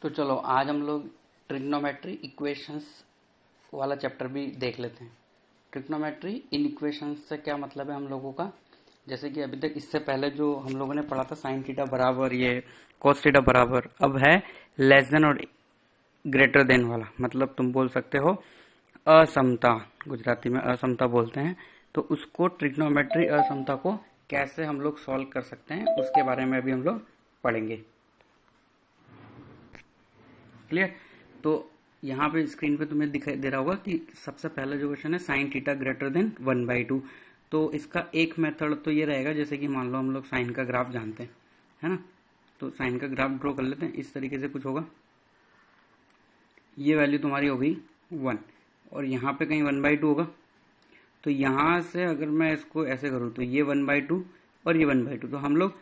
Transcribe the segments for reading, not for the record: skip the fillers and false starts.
तो चलो आज हम लोग ट्रिग्नोमेट्री इक्वेशंस वाला चैप्टर भी देख लेते हैं। ट्रिग्नोमेट्री इन इक्वेशंस से क्या मतलब है हम लोगों का, जैसे कि अभी तक इससे पहले जो हम लोगों ने पढ़ा था साइन थीटा बराबर ये कोस थीटा बराबर, अब है लेस देन और ग्रेटर देन वाला, मतलब तुम बोल सकते हो असमता, गुजराती में असमता बोलते हैं। तो उसको ट्रिग्नोमेट्री असमता को कैसे हम लोग सॉल्व कर सकते हैं उसके बारे में अभी हम लोग पढ़ेंगे। क्लियर? तो यहाँ पे स्क्रीन पे तुम्हें दिखाई दे रहा होगा कि सबसे पहला जो क्वेश्चन है साइन थीटा ग्रेटर देन 1/2। तो इसका एक मेथड तो ये रहेगा, जैसे कि मान लो हम लोग साइन का ग्राफ जानते हैं, है ना। तो साइन का ग्राफ ड्रॉ कर लेते हैं। इस तरीके से कुछ होगा, ये वैल्यू तुम्हारी होगी 1 और यहाँ पे कहीं 1/2 होगा। तो यहाँ से अगर मैं इसको ऐसे करूँ तो ये 1/2 और ये 1/2। तो हम लोग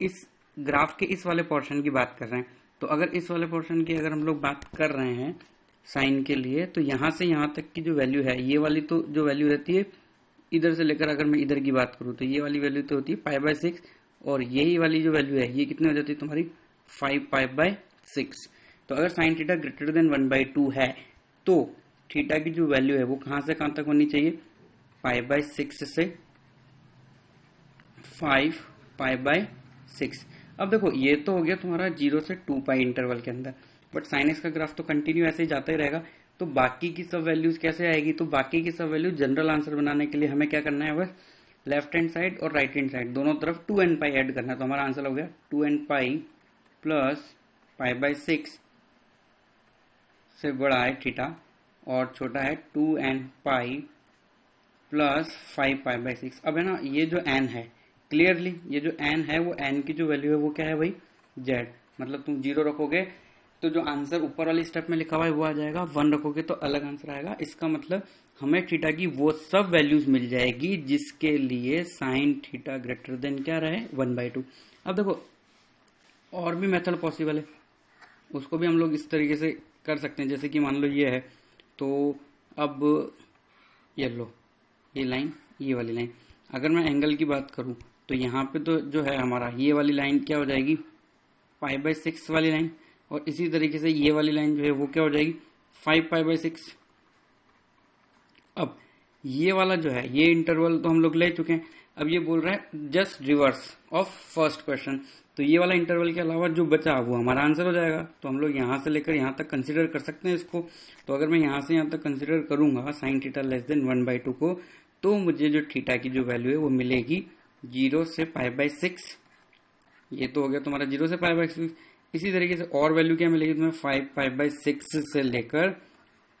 इस ग्राफ के इस वाले पोर्शन की बात कर रहे हैं। तो अगर इस वाले पोर्शन की अगर हम लोग बात कर रहे हैं साइन के लिए, तो यहाँ से यहाँ तक की जो वैल्यू है, ये वाली तो जो वैल्यू रहती है इधर से लेकर अगर मैं इधर की बात करूँ तो ये वाली वैल्यू तो होती है π/6 और यही वाली जो वैल्यू है ये कितनी हो जाती है तुम्हारी 5π/6। तो अगर साइन थीटा ग्रेटर देन 1/2 है तो थीटा की जो वैल्यू है वो कहाँ से कहाँ तक होनी चाहिए, π/6 से 5π/6। अब देखो ये तो हो गया तुम्हारा 0 से 2π इंटरवल के अंदर, बट साइन एक्स का ग्राफ तो कंटिन्यू ऐसे ही जाता ही रहेगा। तो बाकी की सब वैल्यूज कैसे आएगी, तो बाकी की सब वैल्यू जनरल आंसर बनाने के लिए हमें क्या करना है, बस लेफ्ट हैंड साइड और राइट हैंड साइड दोनों तरफ 2nπ ऐड करना है। तो हमारा आंसर हो गया 2nπ प्लस π/6 से बड़ा है थीटा और छोटा है 2nπ प्लस 5π/6। अब है ना, ये जो n है क्लियरली, ये जो n है वो n की जो वैल्यू है वो क्या है भाई z, मतलब तुम 0 रखोगे तो जो आंसर ऊपर वाली स्टेप में लिखा हुआ है वो आ जाएगा, 1 रखोगे तो अलग आंसर आएगा। इसका मतलब हमें थीटा की वो सब वैल्यूज मिल जाएगी जिसके लिए साइन थीटा ग्रेटर देन क्या रहे 1/2। अब देखो और भी मेथड पॉसिबल है, उसको भी हम लोग इस तरीके से कर सकते हैं। जैसे कि मान लो ये है, तो अब ये लो ये लाइन, ये वाली लाइन, अगर मैं एंगल की बात करूं तो यहाँ पे तो जो है हमारा ये वाली लाइन क्या हो जाएगी π/6 वाली लाइन, और इसी तरीके से ये वाली लाइन जो है वो क्या हो जाएगी 5π/6। अब ये वाला जो है ये इंटरवल तो हम लोग ले चुके हैं। अब ये बोल रहा है just reverse of first question, तो ये वाला इंटरवल के अलावा जो बचा वो हमारा आंसर हो जाएगा। तो हम लोग यहाँ से लेकर यहाँ तक कंसिडर कर सकते हैं इसको। तो अगर मैं यहाँ से यहाँ तक कंसिडर करूंगा साइन थीटा लेस देन 1/2 को, तो मुझे जो थीटा की जो वैल्यू है वो मिलेगी 0 से π/6। ये तो हो गया तुम्हारा 0 से π/6। इसी तरीके से और वैल्यू क्या मिलेगी तुम्हें 5π/6 से लेकर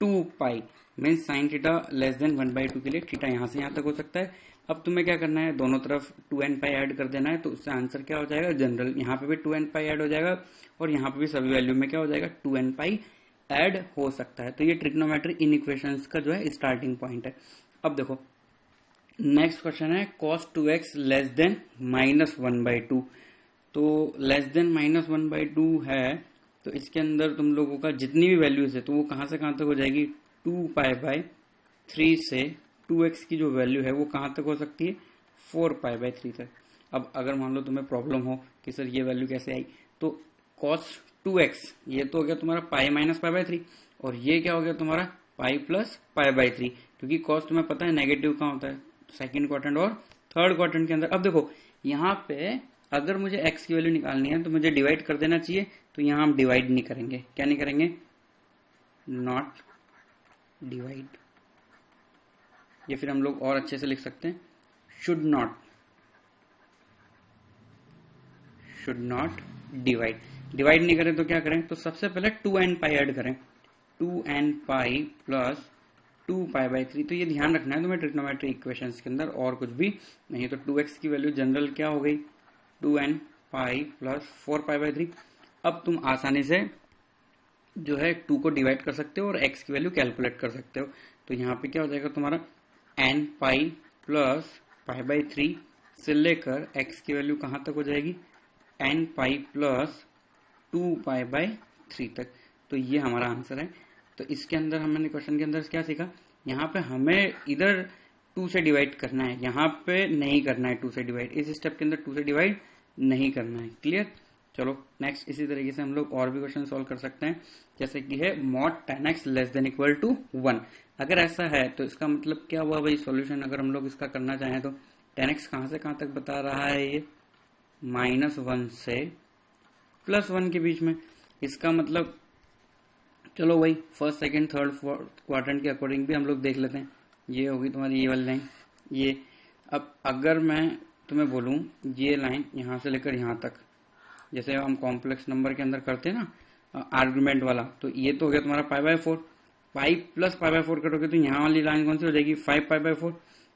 2π, mean sine theta less than 1/2 के लिए थीटा यहाँ से यहाँ तक हो सकता है। अब तुम्हें क्या करना है, दोनों तरफ 2nπ ऐड कर देना है, तो उससे आंसर क्या हो जाएगा जनरल, यहाँ पे भी 2nπ ऐड हो जाएगा और यहाँ पे भी सभी वैल्यू में क्या हो जाएगा 2nπ ऐड हो सकता है। तो ये ट्रिग्नोमेट्री इन इक्वेशंस का जो है स्टार्टिंग पॉइंट है। अब देखो नेक्स्ट क्वेश्चन है cos 2x लेस देन -1/2। तो लेस देन -1/2 है, तो इसके अंदर तुम लोगों का जितनी भी वैल्यूज है तो वो कहाँ से कहाँ तक हो जाएगी, 2π/3 से 2x की जो वैल्यू है वो कहाँ तक हो सकती है 4π/3 तक। अब अगर मान लो तुम्हें प्रॉब्लम हो कि सर ये वैल्यू कैसे आई, तो cos 2x ये तो हो गया तुम्हारा π - π/3 और ये क्या हो गया तुम्हारा π + π/3, क्योंकि cos तुम्हें पता है नेगेटिव कहाँ होता है, सेकंड क्वाड्रेंट और थर्ड क्वाड्रेंट के अंदर। अब देखो यहाँ पे अगर मुझे x की वैल्यू निकालनी है तो मुझे डिवाइड कर देना चाहिए, तो यहाँ हम डिवाइड नहीं करेंगे। क्या नहीं करेंगे, नॉट डिवाइड, या फिर हम लोग और अच्छे से लिख सकते हैं शुड नॉट डिवाइड। डिवाइड नहीं करें तो क्या करें, तो सबसे पहले 2nπ ऐड करें, 2nπ प्लस 2π/3। तो ये ध्यान रखना है तुम्हें ट्रिग्नोमेट्री इक्वेशंस के अंदर, और कुछ भी नहीं। तो 2x की वैल्यू जनरल क्या हो गई 2nπ प्लस 4π/3। अब तुम आसानी से जो है 2 को डिवाइड कर सकते हो और x की वैल्यू कैलकुलेट कर सकते हो। तो यहाँ पे क्या हो जाएगा तुम्हारा nπ प्लस π/3 से लेकर x की वैल्यू कहाँ तक हो जाएगी nπ प्लस 2π/3 तक। तो ये हमारा आंसर है। तो इसके अंदर हमने क्वेश्चन के अंदर क्या सीखा, यहाँ पे हमें इधर 2 से डिवाइड करना है, यहाँ पे नहीं करना है 2 से डिवाइड, इस स्टेप के अंदर 2 से डिवाइड नहीं करना है। क्लियर? चलो नेक्स्ट इसी तरीके से हम लोग और भी क्वेश्चन सॉल्व कर सकते हैं, जैसे कि है mod 10x less than equal to 1। अगर ऐसा है तो इसका मतलब क्या हुआ भाई, सॉल्यूशन अगर हम लोग इसका करना चाहें तो 10x कहां से कहां तक बता रहा है, ये -1 से +1 के बीच में। इसका मतलब चलो वही first second third fourth quadrant के अकॉर्डिंग भी हम लोग देख लेते हैं। ये होगी तुम्हारी ये वाली लाइन, ये। अब अगर मैं तुम्हें बोलूं ये लाइन यहां से लेकर यहां तक, जैसे हम कॉम्प्लेक्स नंबर के अंदर करते हैं ना आर्गुमेंट वाला, तो ये तो हो गया तुम्हारा π/4। पाई प्लस π/4 करोगे तो यहाँ वाली लाइन कौन सी हो जाएगी, 5π/4।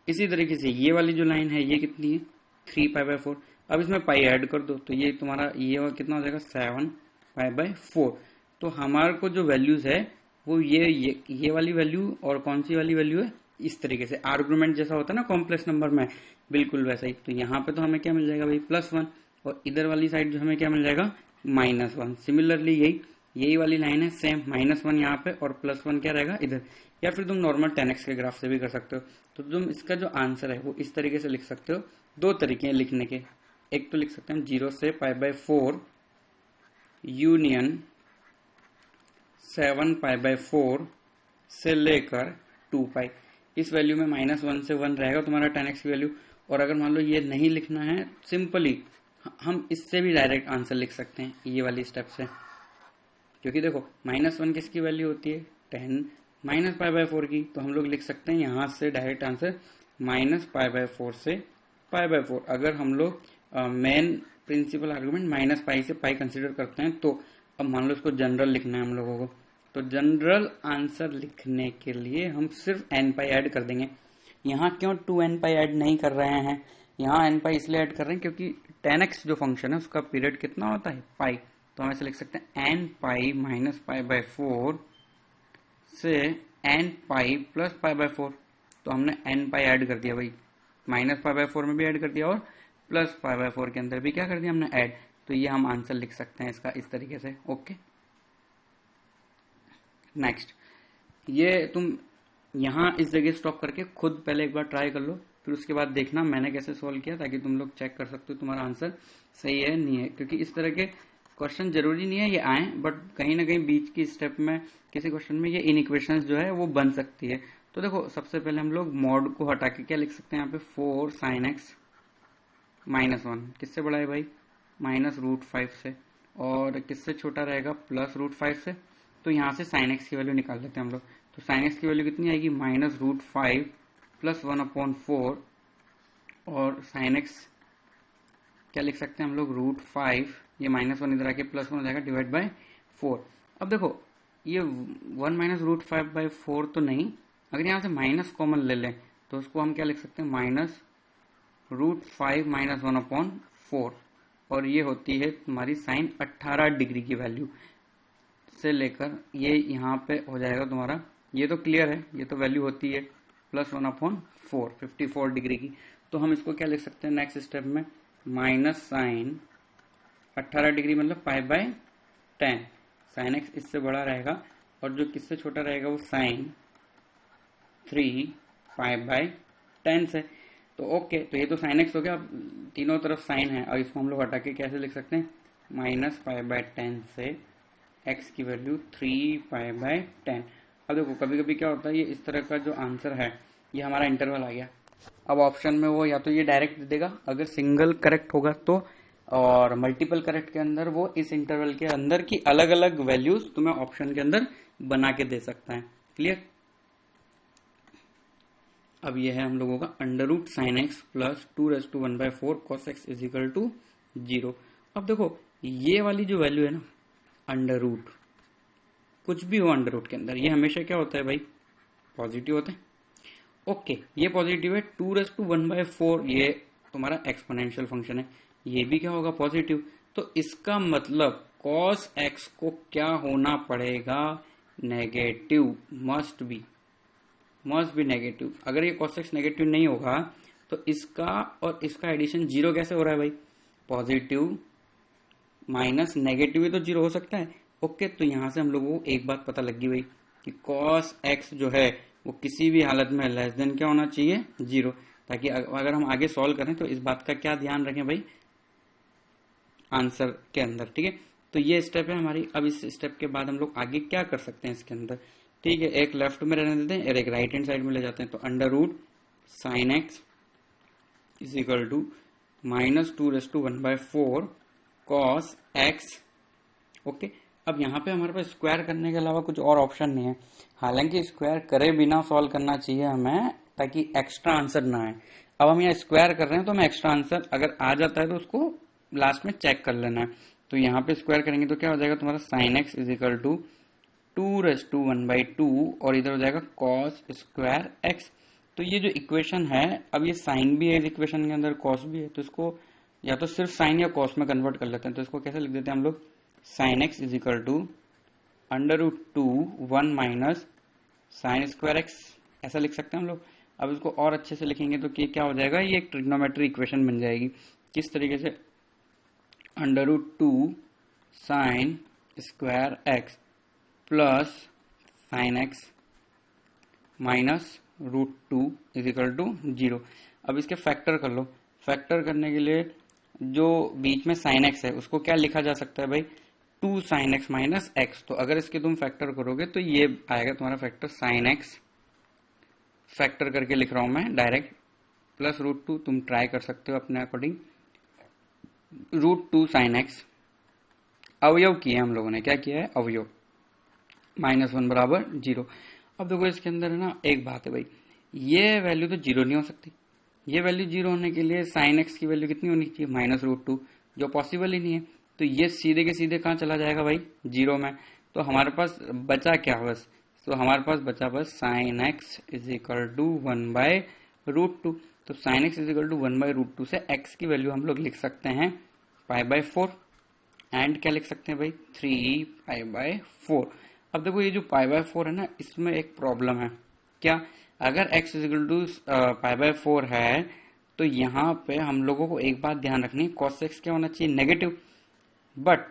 इसी तरीके से ये वाली जो लाइन है ये कितनी है, 3π/4। अब इसमें पाई ऐड कर दो तो ये तुम्हारा ये कितना हो जाएगा, 7π/4। तो हमारे को जो वैल्यूज है वो ये वाली वैल्यू और कौन सी वाली वैल्यू है, इस तरीके से आर्गुमेंट जैसा होता है ना कॉम्प्लेक्स नंबर में, बिल्कुल वैसा ही। तो यहाँ पे तो हमें क्या मिल जाएगा भाई, +1, और इधर वाली साइड जो हमें क्या मिल जाएगा, -1। सिमिलरली यही वाली लाइन है सेम, -1 यहाँ पे और +1 क्या रहेगा इधर। या फिर तुम नॉर्मल 10x के ग्राफ से भी कर सकते हो। तो तुम इसका जो आंसर है वो इस तरीके से लिख सकते हो। दो तरीके हैं लिखने के, एक तो लिख सकते हैं 0 से π/4 यूनियन 7π/4 से लेकर 2π। इस वैल्यू में -1 से 1 रहेगा तुम्हारा 10x की वैल्यू। और अगर मान लो ये नहीं लिखना है, सिंपली हम इससे भी डायरेक्ट आंसर लिख सकते हैं ये वाली स्टेप से, क्योंकि देखो -1 किसकी वैल्यू होती है, 10 -π/4 की। तो हम लोग लिख सकते हैं यहां से डायरेक्ट आंसर -π/4 से π/4। अगर हम लोग मेन प्रिंसिपल आर्गुमेंट -π से π कंसिडर करते हैं तो अब मान लो इसको जनरल लिखना है हम लोगों को, तो जनरल आंसर लिखने के लिए हम सिर्फ nπ ऐड कर देंगे। यहाँ क्यों 2nπ ऐड नहीं कर रहे हैं, यहाँ nπ इसलिए ऐड कर रहे हैं क्योंकि 10x जो फंक्शन है उसका पीरियड कितना होता है, पाई। तो हम ऐसे लिख सकते हैं nπ -π/4 से nπ + π/4। तो हमने nπ ऐड कर दिया भाई, -π/4 में भी ऐड कर दिया और +π/4 के अंदर भी क्या कर दिया हमने ऐड। तो ये हम आंसर लिख सकते हैं इसका इस तरीके से। ओके, नेक्स्ट ये तुम यहाँ इस जगह स्टॉप करके खुद पहले एक बार ट्राई कर लो, फिर उसके बाद देखना मैंने कैसे सोल्व किया, ताकि तुम लोग चेक कर सकते हो तुम्हारा आंसर सही है नहीं है। क्योंकि इस तरह के क्वेश्चन जरूरी नहीं है ये आए, बट कहीं ना कहीं बीच की स्टेप में किसी क्वेश्चन में ये इनइक्वेशंस जो है वो बन सकती है। तो देखो सबसे पहले हम लोग मॉड को हटा के क्या लिख सकते हैं यहाँ पे, 4 sin x -1 किससे बड़ा है भाई, -√5 से, और किससे छोटा रहेगा, +√5 से। तो यहाँ से sin x की वैल्यू निकाल लेते हैं हम लोग। तो sin x की वैल्यू कितनी आएगी, -√5 + 1/4, और sin x क्या लिख सकते हैं हम लोग, √5, ये -1 इधर आके +1 हो जाएगा /4। अब देखो ये 1 - √5/4 तो नहीं, अगर यहाँ से माइनस कॉमन ले लें तो उसको हम क्या लिख सकते हैं, -√5 - 1/4, और ये होती है तुम्हारी sin 18 डिग्री की वैल्यू से लेकर ये यहाँ पे हो जाएगा तुम्हारा, ये तो क्लियर है, ये तो वैल्यू होती है +1/4 54 डिग्री की। तो हम इसको क्या लिख सकते हैं नेक्स्ट स्टेप में, -sin 18 डिग्री मतलब π/10। sin x इससे बड़ा रहेगा और जो किससे छोटा रहेगा वो sin 3π/10 से। तो ओके, तो ये तो sin x हो गया, अब तीनों तरफ sin है, और इसको हम लोग हटा के कैसे लिख सकते हैं, -π/10 से x की वैल्यू 3π/10। अब देखो कभी कभी क्या होता है, ये इस तरह का जो आंसर है ये हमारा इंटरवल आ गया। अब ऑप्शन में वो या तो ये डायरेक्ट दे देगा अगर सिंगल करेक्ट होगा तो, और मल्टीपल करेक्ट के अंदर वो इस इंटरवल के अंदर की अलग अलग वैल्यूज तुम्हें ऑप्शन के अंदर बना के दे सकता है। क्लियर। अब ये है हम लोगों का √sin x + 2⁻⁴ cos x = 0। अब देखो ये वाली जो वैल्यू है ना, अंडर कुछ भी हो अंडर के अंदर, ये हमेशा क्या होता है भाई, पॉजिटिव होता है। ओके, ये पॉजिटिव है, 2⁻⁴ ये तुम्हारा एक्सपोनेंशियल फंक्शन है, ये भी क्या होगा, पॉजिटिव। तो इसका मतलब cos x को क्या होना पड़ेगा, नेगेटिव, मस्ट बी नेगेटिव। अगर ये cos x नेगेटिव नहीं होगा तो इसका और इसका एडिशन 0 कैसे हो रहा है भाई, पॉजिटिव माइनस नेगेटिव ही तो 0 हो सकता है। ओके, तो यहां से हम लोगों को एक बात पता लगी भाई कि cos x जो है वो किसी भी हालत में लेस देन क्या होना चाहिए, 0। ताकि अगर हम आगे सॉल्व करें तो इस बात का क्या ध्यान रखें भाई, आंसर के अंदर। ठीक है, तो ये स्टेप है हमारी। अब इस स्टेप के बाद हम लोग आगे क्या कर सकते हैं इसके अंदर। ठीक है, एक लेफ्ट में रहने देते हैं और एक राइट हैंड साइड में ले जाते हैं। तो under root sine x is equal to -2⁻1/4 cos x. Okay, अब यहाँ पे हमारे पास स्क्वायर करने के अलावा कुछ और ऑप्शन नहीं है। हालांकि स्क्वायर करे बिना सॉल्व करना चाहिए हमें, ताकि एक्स्ट्रा आंसर ना आए। अब हम यहाँ स्क्वायर कर रहे हैं तो हमें एक्स्ट्रा आंसर अगर आ जाता है तो उसको लास्ट में चेक कर लेना है। तो यहाँ पे स्क्वायर करेंगे तो क्या हो जाएगा तुम्हारा sine x is equal to 2⁻1/2 और इधर हो जाएगा कॉस स्क्वायर एक्स। तो ये जो इक्वेशन है, अब ये साइन भी है इस इक्वेशन के अंदर, कॉस भी है, तो इसको या तो सिर्फ साइन या कॉस में कन्वर्ट कर लेते हैं। तो इसको कैसे लिख देते हैं हम लोग, sine x is equal to √2 minus sine square x, ऐसा लिख सकते हैं हम लोग। अब इसको और अच्छे से लिखेंगे तो क्या हो जाएगा, ये एक ट्रिग्नोमेट्री इक्वेशन बन जाएगी। किस तरीके से, √2 sine square x plus sine x minus √2 is equal to 0। अब इसके फैक्टर कर लो। फैक्टर करने के लिए जो बीच में साइन एक्स है उसको क्या लिखा जा सकता है भाई, 2 साइन एक्स माइनस एक्स। तो अगर इसके तुम फैक्टर करोगे तो ये आएगा तुम्हारा फैक्टर साइन एक्स, फैक्टर करके लिख रहा हूं मैं डायरेक्ट, प्लस √2, तुम ट्राई कर सकते हो अपने अकॉर्डिंग, √2 साइन एक्स। अवयव किए हम लोगों ने, क्या किया है, अवयव, -1 बराबर 0। अब देखो इसके अंदर है ना एक बात है भाई, ये वैल्यू तो 0 नहीं हो सकती। ये वैल्यू 0 होने के लिए साइन एक्स की वैल्यू कितनी होनी चाहिए, -√2, जो पॉसिबल ही नहीं है। तो ये सीधे के सीधे कहाँ चला जाएगा भाई, 0 में। तो हमारे पास बचा क्या बस, तो हमारे पास बचा बस sine x is equal to 1/√2। तो sine x is equal to 1/√2 से एक्स की वैल्यू हम लोग लिख सकते हैं π/4, एंड क्या लिख सकते हैं भाई, 3π/4। अब देखो ये जो π/4 है ना, इसमें एक प्रॉब्लम है। क्या, अगर x इज इक्वल टू π/4 है तो यहाँ पे हम लोगों को एक बात ध्यान रखनी है, cos x क्या होना चाहिए, नेगेटिव, बट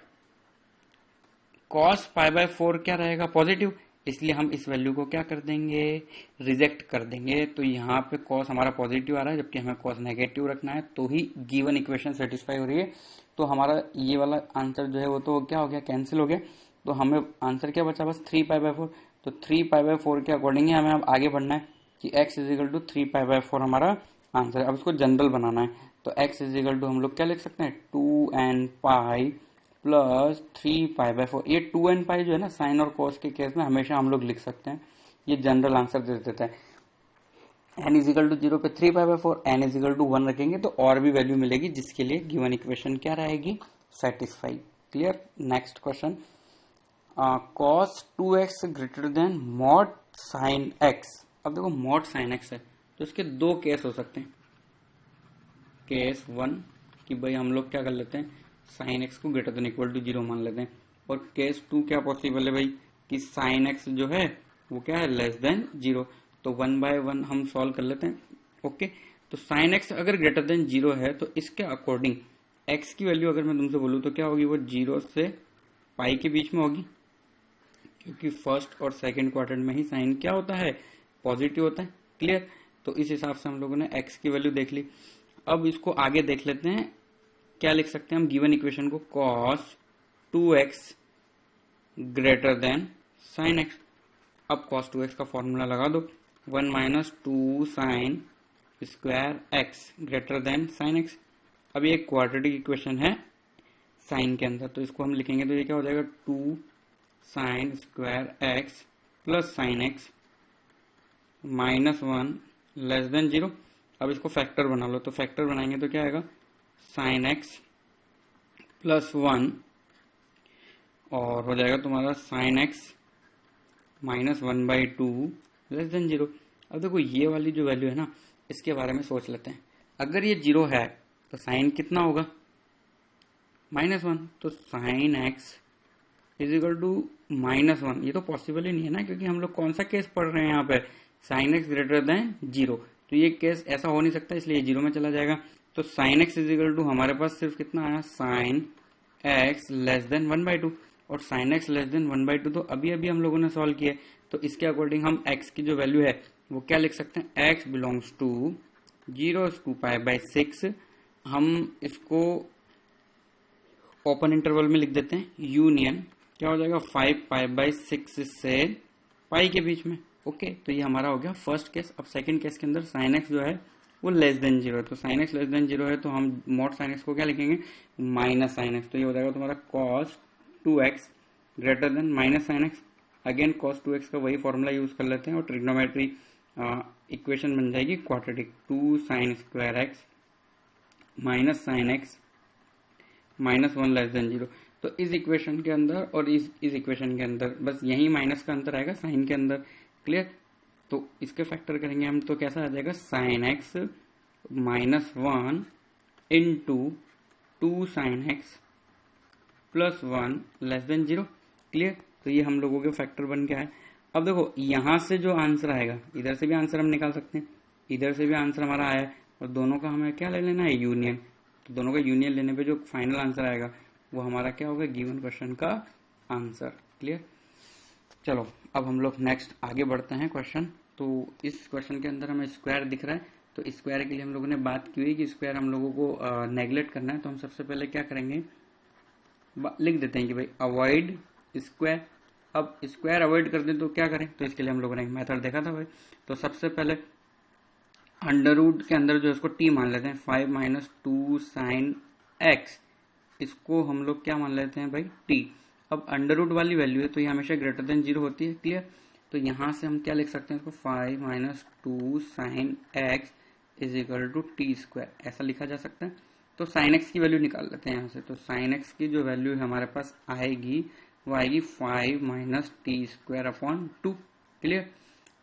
cos π/4 क्या रहेगा, पॉजिटिव। इसलिए हम इस वैल्यू को क्या कर देंगे, रिजेक्ट कर देंगे। तो यहाँ पे cos हमारा पॉजिटिव आ रहा है, जबकि हमें cos नेगेटिव रखना है, तो ही गिवन इक्वेशन सेटिस्फाई हो रही है। तो हमारा ये वाला आंसर जो है वो तो क्या हो गया, कैंसिल हो गया। तो हमें आंसर क्या बचा, बस 3π/4। तो 3π/4 के अकॉर्डिंग ही हमें अब आगे बढ़ना है कि x इज इक्वल टू 3π/4 हमारा आंसर है। अब इसको जनरल बनाना है, तो x इज इक्वल टू हम लोग क्या लिख सकते हैं, 2nπ प्लस 3π/4। ये 2nπ जो है ना, साइन और कॉस के केस में हमेशा हम लोग लिख सकते हैं, ये जनरल आंसर दे देता है। n इज इक्वल टू 0 पे 3π/4, n इज इक्वल टू 1 रखेंगे तो और भी वैल्यू मिलेगी, जिसके लिए गिवन इक्वेशन क्या रहेगी, satisfy. Clear. Next question, cos 2x greater than mod sin x। अब देखो mod sin x है तो इसके दो केस हो सकते हैं। केस 1 कि भाई हम लोग क्या कर लेते हैं, sin x को ग्रेटर देन इक्वल टू 0 मान लेते हैं। और केस 2 क्या पॉसिबल है भाई, कि sin x जो है वो क्या है, लेस देन 0। तो 1/1 हम सॉल्व कर लेते हैं। ओके, तो sin x अगर ग्रेटर देन 0 है तो इसके अकॉर्डिंग x की वैल्यू अगर मैं तुमसे बोलूँ तो क्या होगी, वो 0 से पाई के बीच में होगी, क्योंकि फर्स्ट और सेकंड क्वाड्रेंट में ही साइन क्या होता है, पॉजिटिव होता है। क्लियर। तो इस हिसाब से हम लोगों ने x की वैल्यू देख ली। अब इसको आगे देख लेते हैं, क्या लिख सकते हैं हम गिवन इक्वेशन को, cos 2x greater than sin x। अब cos 2x का फॉर्मूला लगा दो, 1 - 2 sine square x greater then sin x। अब ये क्वाड्रेटिक इक्वेशन है साइन के अंदर, तो इसको हम लिखेंगे तो ये क्या हो जाएगा, 2 sine square x plus sign x -1 less than 0। अब इसको फैक्टर बना लो, तो फैक्टर बनाएंगे तो क्या आएगा, साइन x प्लस 1 और हो जाएगा तुम्हारा साइन x -1/2 लेस देन 0। अब देखो ये वाली जो वैल्यू है ना, इसके बारे में सोच लेते हैं। अगर ये 0 है तो साइन कितना होगा, -1। तो sine x is equal to -1, ये तो पॉसिबल ही नहीं है ना, क्योंकि हम लोग कौन सा केस पढ़ रहे हैं यहाँ पे, साइन x ग्रेटर देन 0। तो ये केस ऐसा हो नहीं सकता, इसलिए 0 में चला जाएगा। तो sine x is equal to हमारे पास सिर्फ कितना आया, साइन x लेस देन 1/2। और साइन x लेस देन 1/2 तो अभी अभी हम लोगों ने सॉल्व किया। तो इसके अकॉर्डिंग हम x की जो वैल्यू है वो क्या लिख सकते हैं, x बिलोंग्स टू 0 to π/6। हम इसको ओपन इंटरवल में लिख देते हैं यूनियन, क्या हो जाएगा 5π/6 से पाई के बीच में। ओके, तो ये हमारा हो गया फर्स्ट केस। अब सेकंड केस के अंदर साइन एक्स जो है वो लेस देन जीरो है, तो sine x less than zero है तो हम मॉड साइन एक्स को क्या लिखेंगे, माइनस साइन एक्स। तो ये हो जाएगा तुम्हारा cos 2x greater than minus sine x. Again cos 2x का वही फॉर्मूला यूज कर लेते हैं और ट्रिग्नोमेट्री इक्वेशन बन जाएगी quadratic, 2 sin square x minus sine x -1 less than zero. तो इस इक्वेशन के अंदर और इस इक्वेशन के अंदर बस यही माइनस का अंतर आएगा साइन के अंदर। क्लियर? तो इसके फैक्टर करेंगे हम तो कैसा आ जाएगा, sine x -1 into 2 sin x +1 less than zero. Clear? तो ये हम लोगों के फैक्टर बन गया है। अब देखो यहां से जो आंसर आएगा, इधर से भी आंसर हम निकाल सकते हैं, इधर से भी आंसर हमारा आया है, और दोनों का हमें क्या ले लेना है, यूनियन। तो दोनों का यूनियन लेने पे जो फाइनल आंसर आएगा वो हमारा क्या होगा, गिवन क्वेश्चन का आंसर। क्लियर? चलो अब हम लोग नेक्स्ट आगे बढ़ते हैं क्वेश्चन। तो इस क्वेश्चन के अंदर हमें स्क्वायर दिख रहा है, तो स्क्वायर के लिए हम लोगों ने बात की हुई कि स्क्वायर हम लोगों को नेग्लेक्ट करना है। तो हम सबसे पहले क्या करेंगे, लिख देते हैं कि भाई अवॉइड स्क्वायर। अब स्क्वायर अवॉइड कर दें तो क्या करें, तो इसके लिए हम लोगों ने एक मेथड देखा था भाई। तो सबसे पहले अंडर रूट के अंदर जो इसको टी मान लेते हैं, 5 - 2 sin x, इसको हम लोग क्या मान लेते हैं भाई, टी। अब अंडर रूट वाली वैल्यू है तो ये हमेशा ग्रेटर देन जीरो होती है। क्लियर? तो यहां से हम क्या लिख सकते हैं इसको, 5 - 2 sin x is equal to T square, ऐसा लिखा जा सकता है। तो sin x की वैल्यू निकाल लेते हैं यहाँ से। तो sin x की जो वैल्यू हमारे पास आएगी वो आएगी 5 - t स्क्वायर अपॉन 2। क्लियर?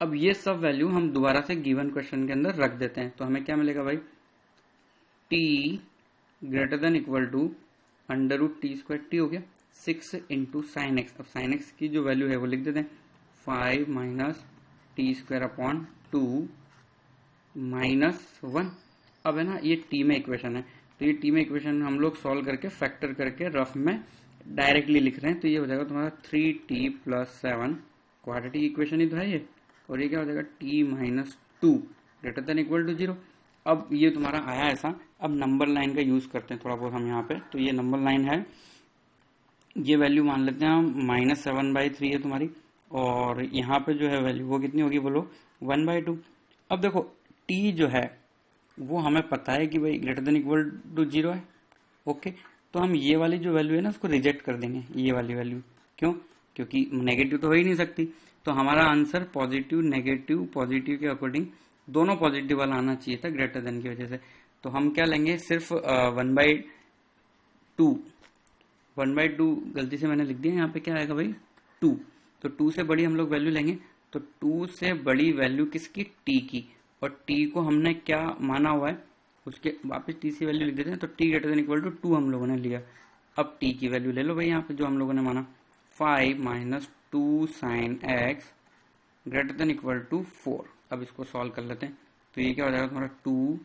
अब ये सब वैल्यू हम दोबारा से गिवन क्वेश्चन के अंदर रख देते हैं, तो हमें क्या मिलेगा भाई, t greater than equal to under root T square, T हो गया 6 इंटू साइन एक्स। अब साइन एक्स की जो वैल्यू है वो लिख देते हैं, 5 - t स्क्वायर अपॉन 2 -1। अब है ना ये टी में इक्वेशन है, तो ये टी में इक्वेशन हम लोग सॉल्व करके फैक्टर करके रफ में डायरेक्टली लिख रहे हैं। तो ये हो जाएगा तुम्हारा 3t + 7, क्वाड्रेटिक इक्वेशन ही तो है ये, और ये क्या हो जाएगा, t - 2 greater than equal to 0। अब ये तुम्हारा आया ऐसा। अब नंबर लाइन का यूज करते हैं थोड़ा बहुत हम यहाँ पे। तो ये नंबर लाइन है, ये वैल्यू मान लेते हैं हम -7/3 है तुम्हारी, और यहाँ पे जो है वैल्यू वो कितनी होगी बोलो, 1/2। अब देखो t जो है वो हमें पता है कि भाई ग्रेटर देन इक्वल टू 0 है। ओके, तो हम ये वाली जो वैल्यू है ना उसको रिजेक्ट कर देंगे, ये वाली वैल्यू। क्यों? क्योंकि नेगेटिव तो हो ही नहीं सकती। तो हमारा आंसर पॉजिटिव नेगेटिव पॉजिटिव के अकॉर्डिंग दोनों पॉजिटिव वाला आना चाहिए था ग्रेटर देन की वजह से। तो हम क्या लेंगे, सिर्फ 1/2 गलती से मैंने लिख दिया, यहाँ पे क्या आएगा भाई 2। तो 2 से बड़ी हम लोग वैल्यू लेंगे, तो 2 से बड़ी वैल्यू किसकी, t की, और t को हमने क्या माना हुआ है, उसके वापस t की वैल्यू लिख देते हैं। तो t greater than equal to 2 हम लोगों ने लिया। अब t की वैल्यू ले लो भाई यहाँ पे जो हम लोगों ने माना, 5 - 2 sin x greater than equal to 4। अब इसको सॉल्व कर लेते हैं। तो ये क्या हो जाएगा तुम्हारा 2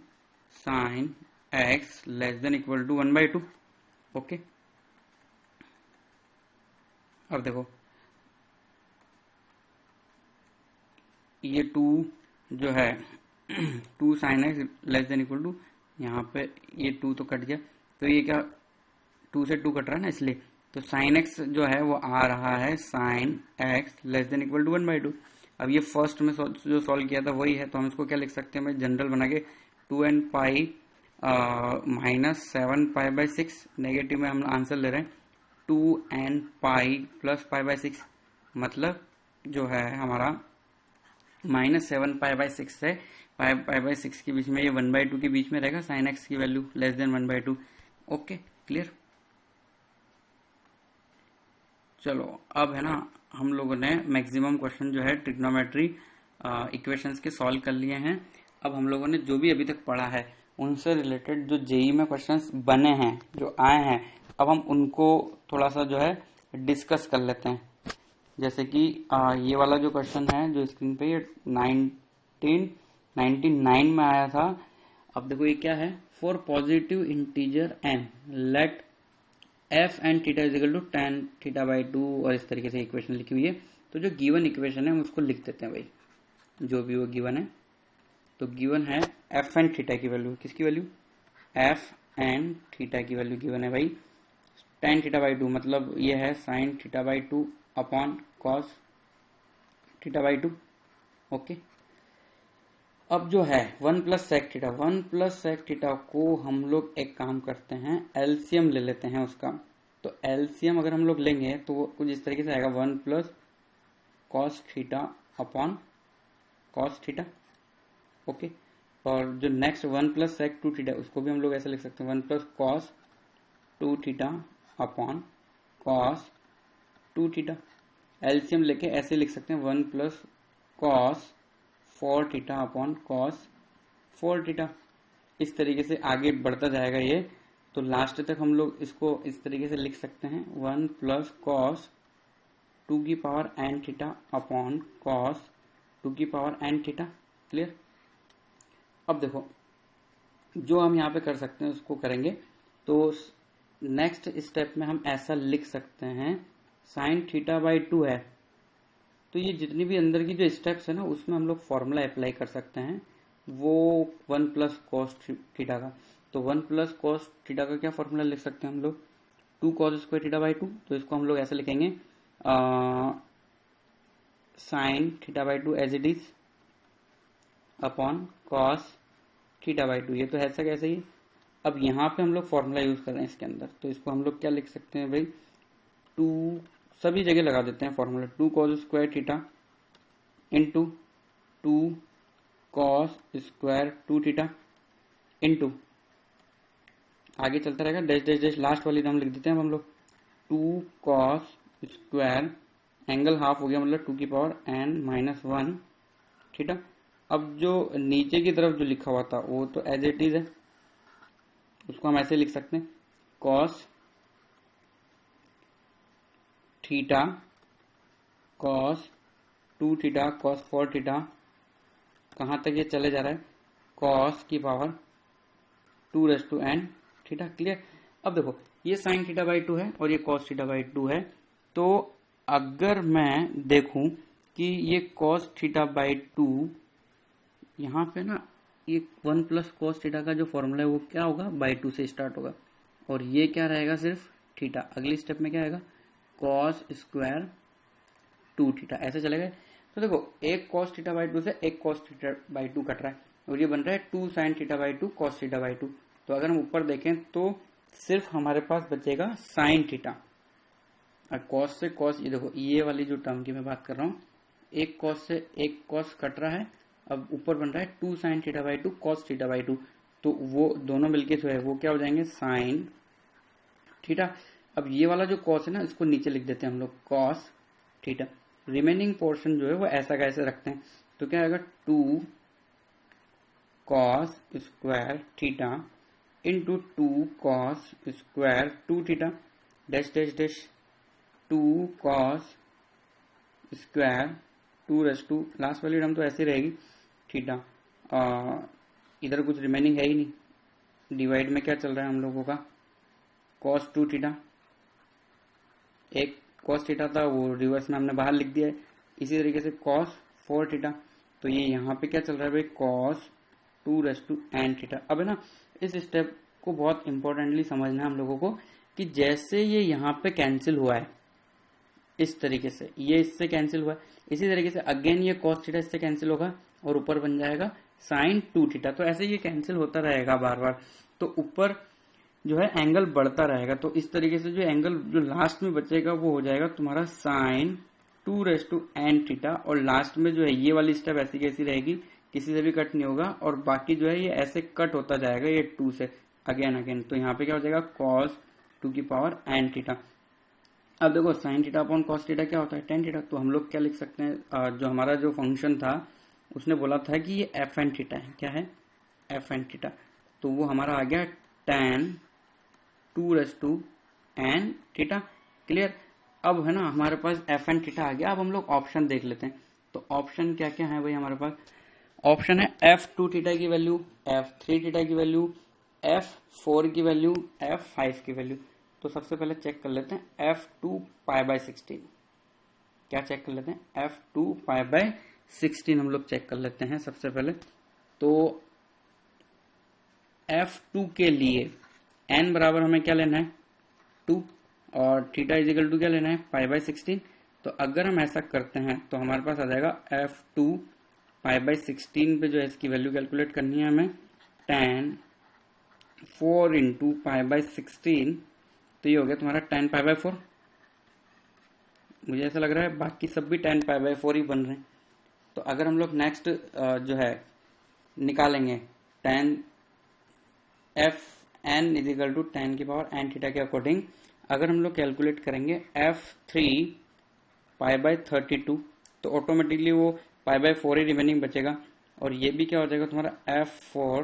sin x less than equal to 1/2। Okay, अब देखो ये 2 जो है 2 sin x less than equal to, यहाँ पे ये 2 तो कट गया, तो ये क्या 2 से 2 कट रहा है ना, इसलिए तो sin x जो है वो आ रहा है sin x less than equal to 1/2। अब ये फर्स्ट में जो सॉल्व किया था वही है, तो हम इसको क्या लिख सकते हैं भाई, जनरल बना के 2n पाई -7π/6, नेगेटिव में हम आंसर ले रहे हैं 2n पाई + π/6, मतलब जो है हमारा -7π/6 से π/6 के बीच में, ये 1/2 के बीच में रहेगा sin x की value less than 1/2। Okay, clear? चलो अब है ना हम लोगों ने मैक्सिमम क्वेश्चन जो है ट्रिग्नोमेट्री इक्वेशंस के सॉल्व कर लिए हैं। अब हम लोगों ने जो भी अभी तक पढ़ा है उनसे रिलेटेड जो जेई में क्वेश्चंस बने हैं, जो आए हैं, अब हम उनको थोड़ा सा जो है डिस्कस कर लेते हैं। जैसे कि ये वाला जो क्वेश्चन है जो स्क्रीन पे, ये 1999 में आया था। अब देखो ये क्या है, for positive integer n let f and theta is equal to tan θ/2, और इस तरीके से इक्वेशन लिखी हुई है। तो जो गिवन इक्वेशन है हम उसको लिख देते हैं भाई, जो भी वो गिवन है। तो गिवन है f एंड थीटा की वैल्यू, किसकी वैल्यू, f एंड थीटा की वैल्यू गिवन है भाई tan थीटा बाई 2, मतलब ये है sin theta by 2 upon cos theta by 2। Okay, अब जो है 1 plus sec theta, 1 plus sec theta को हम लोग एक काम करते हैं, एलसीएम ले लेते हैं उसका। तो एलसीएम अगर हम लोग लेंगे तो वो कुछ इस तरीके से आएगा, 1 plus cos theta upon cos theta. Okay, और जो नेक्स्ट 1 प्लस सेक 2 थीटा उसको भी हम लोग ऐसे लिख सकते हैं, 1 plus cos 2 theta upon cos 2 theta. LCM लेके ऐसे लिख सकते हैं, 1 plus cos 4 theta upon cos 4 theta. इस तरीके से आगे बढ़ता जाएगा ये, तो लास्ट तक हम लोग इसको इस तरीके से लिख सकते हैं, 1 प्लस कॉस 2 की power n theta upon cos 2 की पावर एन थीटा। क्लियर? अब देखो जो हम यहाँ पे कर सकते हैं उसको करेंगे। तो नेक्स्ट स्टेप में हम ऐसा लिख सकते हैं, साइन थीटा बाई 2 है, तो ये जितनी भी अंदर की जो स्टेप्स है ना उसमें हम लोग फॉर्मूला अप्लाई कर सकते हैं, वो 1 प्लस कॉस थीटा का। तो 1 प्लस कॉस थीटा का क्या फॉर्मूला लिख सकते हैं हम लोग, 2 कॉस स्क्वायर थीटा बाई 2। तो इसको हम लोग ऐसे लिखेंगे, sine theta by 2 as it is upon cos theta by 2। ये तो ऐसा कैसे ही। अब यहाँ पे हम लोग फॉर्मूला यूज कर रहे हैं इसके अंदर, तो इसको हम लोग क्या लिख सकते हैं भाई, 2 सभी जगह लगा देते हैं formula, 2 cos square theta into 2 cos square 2 theta into आगे चलता रहेगा, डैश डैश डैश, लास्ट वाली टर्म लिख देते हैं हम लोग, 2 कॉस स्क्वायर एंगल हाफ हो गया, मतलब 2 की पावर n माइनस 1 थीटा। अब जो नीचे की तरफ जो लिखा हुआ था वो तो एज इट इज है, उसको हम ऐसे लिख सकते हैं, cos theta cos 2 theta cos 4 theta, कहाँ तक ये चले जा रहा है, कॉस की power 2 raise to n theta. Clear? अब देखो ये साइन थीटा बाई 2 है और ये कॉस थीटा बाई 2 है, तो अगर मैं देखूं कि ये कॉस थीटा बाई 2 यहाँ पे ना, ये 1 प्लस कॉस थीटा का जो फॉर्मूला है वो क्या होगा, बाई 2 से स्टार्ट होगा, और ये क्या रहेगा, सिर्फ थीटा। अगली स्टेप में क्या आएगा, कॉस स्क्वायर 2 थीटा, ऐसे चलेगा। तो देखो एक कॉस थीटा बाई 2 से एक कॉस थीटा बाई 2 कट रहा है, और ये बन रहा है 2 sign theta by 2 cos theta by 2। तो अगर हम ऊपर देखें तो सिर्फ हमारे पास बचेगा साइन थीटा, और कॉस से कॉस, ये देखो ये वाली जो टर्म की मैं बात कर रहा हूँ, एक कॉस से एक कॉस कट रहा है, अब ऊपर बन रहा है 2 sign theta by 2 cos theta by 2, तो वो दोनों मिलके जो है वो क्या हो जाएंगे, साइन थीटा। अब ये वाला जो कॉस है ना इसको नीचे लिख देते हैं हम लोग, कॉस थीटा। रिमेनिंग पोर्शन जो है वो ऐसा कैसे रखते हैं, तो क्या आएगा, 2 cos square theta into 2 cos square 2 theta dash dash dash, 2 cos square 2 raise to, last वाली टर्म तो ऐसी रहेगी थीटा, इधर कुछ रिमेनिंग है ही नहीं, डिवाइड में क्या चल रहा है हम लोगों का, कॉस 2 थीटा, एक कॉस थीटा था वो रिवर्स में हमने बाहर लिख दिया है, इसी तरीके से कॉस 4 थीटा, तो ये यहाँ पे क्या चल रहा है भाई, cos 2 raise to n theta. अब है ना इस स्टेप को बहुत इंपॉर्टेंटली समझना है हम लोगों को, कि जैसे ये यहाँ पे कैंसिल हुआ है इस तरीके से, ये इससे कैंसिल हुआ है, इसी तरीके से अगेन ये कॉस थीटा इससे कैंसिल होगा और ऊपर बन जाएगा साइन 2 थीटा। तो ऐसे ये कैंसिल होता रहेगा बार बार, तो ऊपर जो है एंगल बढ़ता रहेगा, तो इस तरीके से जो एंगल जो लास्ट में बचेगा वो हो जाएगा तुम्हारा sine 2 raise to n theta, और लास्ट में जो है ये वाली स्टेप ऐसी कैसी रहेगी, किसी से भी कट नहीं होगा, और बाकी जो है ये ऐसे कट होता जाएगा ये 2 से अगेन अगेन, तो यहाँ पे क्या हो जाएगा, कॉस 2 की पावर n थीटा। अब देखो sign theta upon cos theta क्या होता है, टेन थीटा, तो हम लोग क्या लिख सकते हैं, जो हमारा जो फंक्शन था उसने बोला था कि ये एफ एन थीटा है, क्या है, एफ एन थीटा, तो वो हमारा आ गया tan 2 raise to n theta. Clear? अब है ना हमारे पास एफ एन थीटा आ गया। अब हम लोग ऑप्शन देख लेते हैं, तो ऑप्शन क्या क्या है भाई हमारे पास, ऑप्शन है f2 थीटा की वैल्यू, f3 थीटा की वैल्यू, f4 की वैल्यू, f5 की वैल्यू। तो सबसे पहले चेक कर लेते हैं f2 पाई बाय 16, क्या चेक कर लेते हैं, f2 पाई बाय 16 हम लोग चेक कर लेते हैं सबसे पहले। तो f2 के लिए n बराबर हमें क्या लेना है, 2, और थीटा इज इक्वल टू क्या लेना है, पाई बाई 16। तो अगर हम ऐसा करते हैं तो हमारे पास आ जाएगा F2 पाई बाई 16 पे जो है इसकी वैल्यू कैलकुलेट करनी है हमें, tan 4 इंटू पाई बाई 16, तो ये हो गया तुम्हारा tan पाई बाई 4। मुझे ऐसा लग रहा है बाकी सब भी tan पाई बाई 4 ही बन रहे हैं। तो अगर हम लोग नेक्स्ट जो है निकालेंगे tan F N is equal to tan की पावर n थीटा के अकॉर्डिंग, अगर हम लोग कैलकुलेट करेंगे F3 पाई बाई 32, तो ऑटोमेटिकली वो पाई बाई 4 ही रिमेनिंग बचेगा। और ये भी क्या हो जाएगा तुम्हारा F4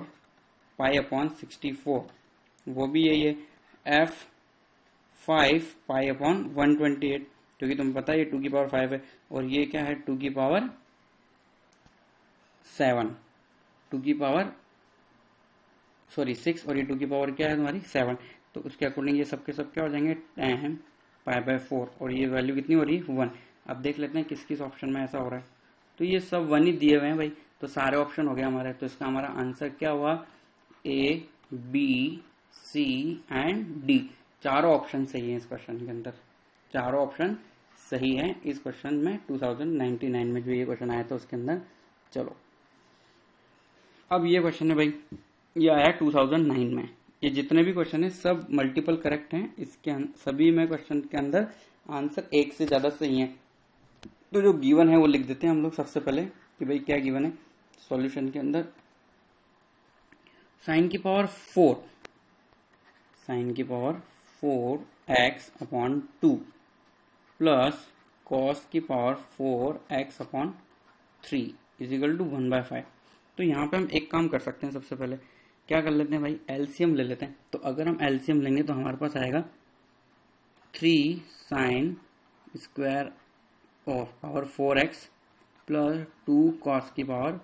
पाई अपॉन 64, वो भी यही है F5 पाई अपॉन 128, क्योंकि तुम्हें पता है ये 2 की पावर 5 है, और ये क्या है 2 की पावर 7, 2 की पावर 6, और ये 2 की पावर क्या है तुम्हारी 7। तो उसके अकॉर्डिंग ये सबके सब क्या हो जाएंगे tan पाई बाई 4, और ये वैल्यू कितनी हो रही है 1। अब देख लेते हैं किस किस ऑप्शन में ऐसा हो रहा है। तो ये सब 1 ही दिए हुए हैं भाई, तो सारे ऑप्शन हो गए हमारे। तो इसका हमारा आंसर क्या हुआ, A, B, C and D। चारों ऑप्शन सही है इस क्वेश्चन के अंदर, चारों ऑप्शन सही है इस क्वेश्चन में। 2099 में जो ये क्वेश्चन आया था उसके अंदर। चलो अब ये क्वेश्चन है भाई, ये आया 2009 में। ये जितने भी क्वेश्चन है सब मल्टीपल करेक्ट हैं, इसके सभी में क्वेश्चन के अंदर आंसर एक से ज्यादा सही है। तो जो गिवन है वो लिख देते हैं हम लोग सबसे पहले कि भाई क्या गिवन है सॉल्यूशन के अंदर। साइन की पावर 4, साइन की power 4x upon 2 plus cos की power 4x upon 3 is equal to 1/5। तो यहाँ पे हम एक काम कर सकते हैं, सबसे पहले क्या कर लेते हैं भाई, एलसीएम ले लेते हैं। तो अगर हम एलसीएम लेंगे तो हमारे पास आएगा 3 sine square of power 4x plus 2 cos की power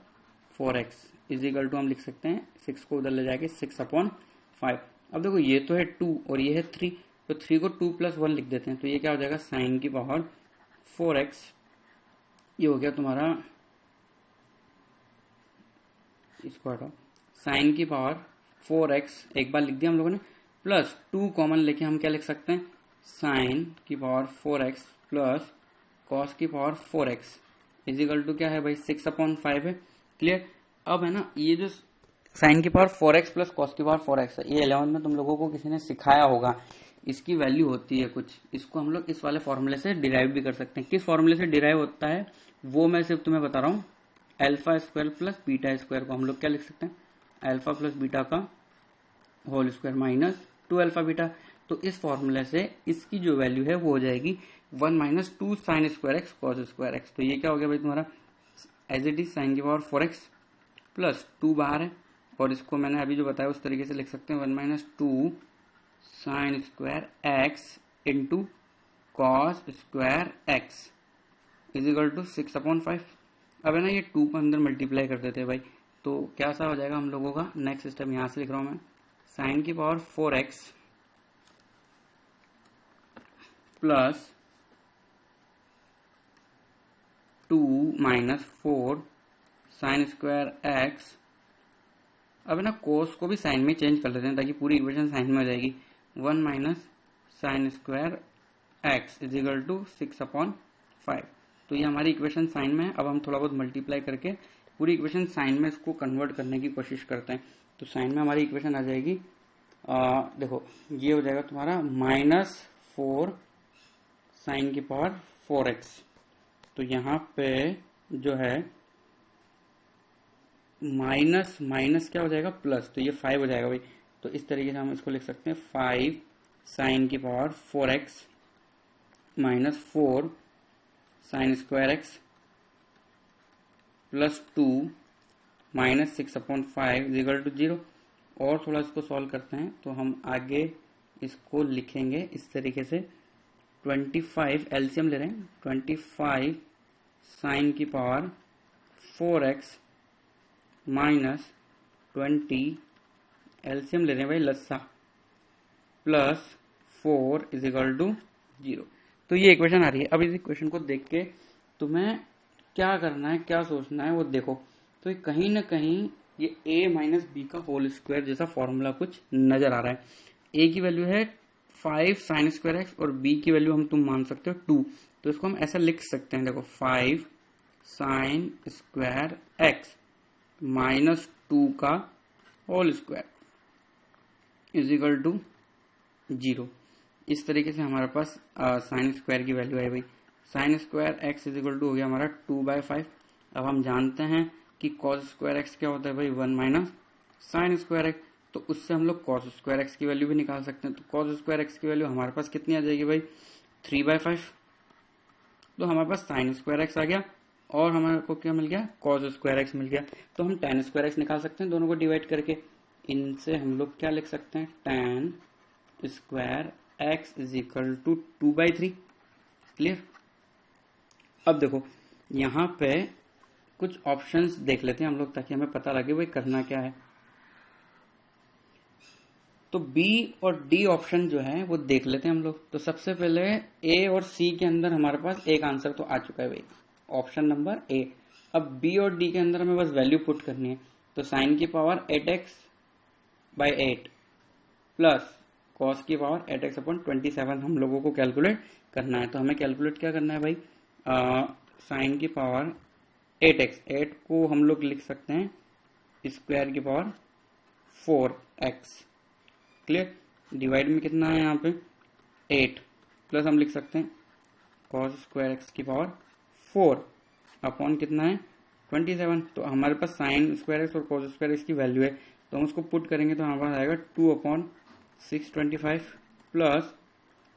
4x is equal to हम लिख सकते हैं 6 को उधर ले जाके 6/5। अब देखो ये तो है 2 और ये है 3, तो 3 को 2 + 1 लिख देते हैं। तो ये क्या हो जाएगा साइन की पावर 4x, ये हो गया तुम्हारा, इसको हटाओ, साइन की पावर 4x एक बार लिख दिया हम लोगों ने, प्लस 2 कॉमन लेके हम क्या लिख सकते हैं, साइन की पावर 4x प्लस कॉस की power 4x is equal to क्या है भाई 6/5 है। क्लियर। अब है ना ये जो साइन की पावर 4x प्लस कॉस की पावर 4x है, ये 11 में तुम लोगों को किसी ने सिखाया होगा। इसकी वैल्यू होती है कुछ, इसको हम लोग इस वाले फॉर्मूले से डिराइव भी कर सकते हैं। किस फॉर्मूले से डिराइव होता है वो मैं सिर्फ तुम्हें बता रहा हूँ। Alpha square plus beta square को हम लोग क्या लिख सकते हैं, अल्फा प्लस बीटा का whole square minus 2 alpha beta. तो इस फॉर्मूले से इसकी जो वैल्यू है वो हो जाएगी 1 - 2 sine square x cos square x. तो ये क्या हो गया भाई तुम्हारा एज इट इज साइन की पावर 4x प्लस 2 बाहर है, और इसको मैंने अभी जो बताया उस तरीके से लिख सकते हैं 1 - 2 sine square x into cos square x is equal to 6/5। अब है ना ये 2 को अंदर मल्टीप्लाई कर देते हैं भाई, तो क्या सा हो जाएगा हम लोगों का नेक्स्ट स्टेप यहाँ से लिख रहा हूं मैं, साइन की power 4x plus 2 - 4 sine square x. अब है ना कोस को भी साइन में चेंज कर लेते हैं ताकि पूरी इक्वेशन साइन में हो जाएगी, 1 - sine square x is equal to 6/5। तो ये हमारी इक्वेशन साइन में है। अब हम थोड़ा बहुत मल्टीप्लाई करके पूरी इक्वेशन साइन में इसको कन्वर्ट करने की कोशिश करते हैं। तो साइन में हमारी इक्वेशन आ जाएगी, देखो ये हो जाएगा तुम्हारा -4 साइन की पावर 4x। तो यहाँ पे जो है माइनस माइनस क्या हो जाएगा प्लस, तो ये 5 हो जाएगा भाई। तो इस तरीके से हम इसको लिख सकते हैं 5 साइन की power 4x minus 4 sine square x plus 2 minus 6/5 equal to 0। और थोड़ा इसको सॉल्व करते हैं तो हम आगे इसको लिखेंगे इस तरीके से 25 एलसीएम ले रहे हैं, 25 साइन की पावर 4x माइनस 20 एलसीएम ले रहे हैं भाई लस्सा प्लस 4 इज इक्वल टू 0। तो ये इक्वेशन आ रही है। अब इस इक्वेशन को देख के तुम्हें क्या करना है, क्या सोचना है वो देखो। तो कहीं ना कहीं ये a - b का होल स्क्वायर जैसा फॉर्मूला कुछ नजर आ रहा है। a की वैल्यू है 5 साइन स्क्वायर एक्स और b की वैल्यू हम तुम मान सकते हो 2, तो इसको हम ऐसा लिख सकते हैं, देखो 5 साइन स्क्वायर एक्स माइनस 2 का whole square is equal to 0। इस तरीके से हमारे पास साइन स्क्वायर की वैल्यू है भाई। Sine square x is equal to हो गया हमारा 2/5। अब हम जानते हैं कि कॉस स्क्वायर एक्स क्या होता है भाई, 1 माइनस साइन स्क्वायर एक्स, तो उससे हम लोग कॉस स्क्वायर एक्स की वैल्यू भी निकाल सकते हैं। तो कॉस स्क्वायर एक्स की वैल्यू हमारे पास कितनी आ जाएगी भाई, 3/5। तो हमारे पास साइन स्क्वायर एक्स आ गया और हमारे को क्या मिल गया, कॉस स्क्वायर एक्स मिल गया। तो हम tan स्क्वायर एक्स निकाल सकते हैं दोनों को डिवाइड करके। इनसे हम लोग क्या लिख सकते हैं, tan square x is equal to 2/3। Clear. अब देखो यहाँ पे कुछ ऑप्शंस देख लेते हैं हम लोग ताकि हमें पता लगे भाई करना क्या है। तो बी और डी ऑप्शन जो है वो देख लेते हैं हम लोग। तो सबसे पहले ए और सी के अंदर हमारे पास एक आंसर तो आ चुका है भाई, ऑप्शन नंबर ए। अब बी और डी के अंदर हमें बस वैल्यू पुट करनी है। तो साइन की पावर 8x/8 प्लस कॉस की पावर 8x/27 हम लोगों को कैलकुलेट करना है। तो हमें कैलकुलेट क्या करना है भाई, साइन की पावर 8x, 8 को हम लोग लिख सकते हैं स्क्वायर की पावर 4x। क्लियर। डिवाइड में कितना है यहाँ पे 8 प्लस हम लिख सकते हैं कॉस स्क्वायर एक्स की पावर 4 अपॉन कितना है 27। तो हमारे पास साइन स्क्वायर एक्स और कॉस स्क्वायर एक्स की वैल्यू है, तो हम उसको पुट करेंगे तो हमारे पास आएगा 2/625 प्लस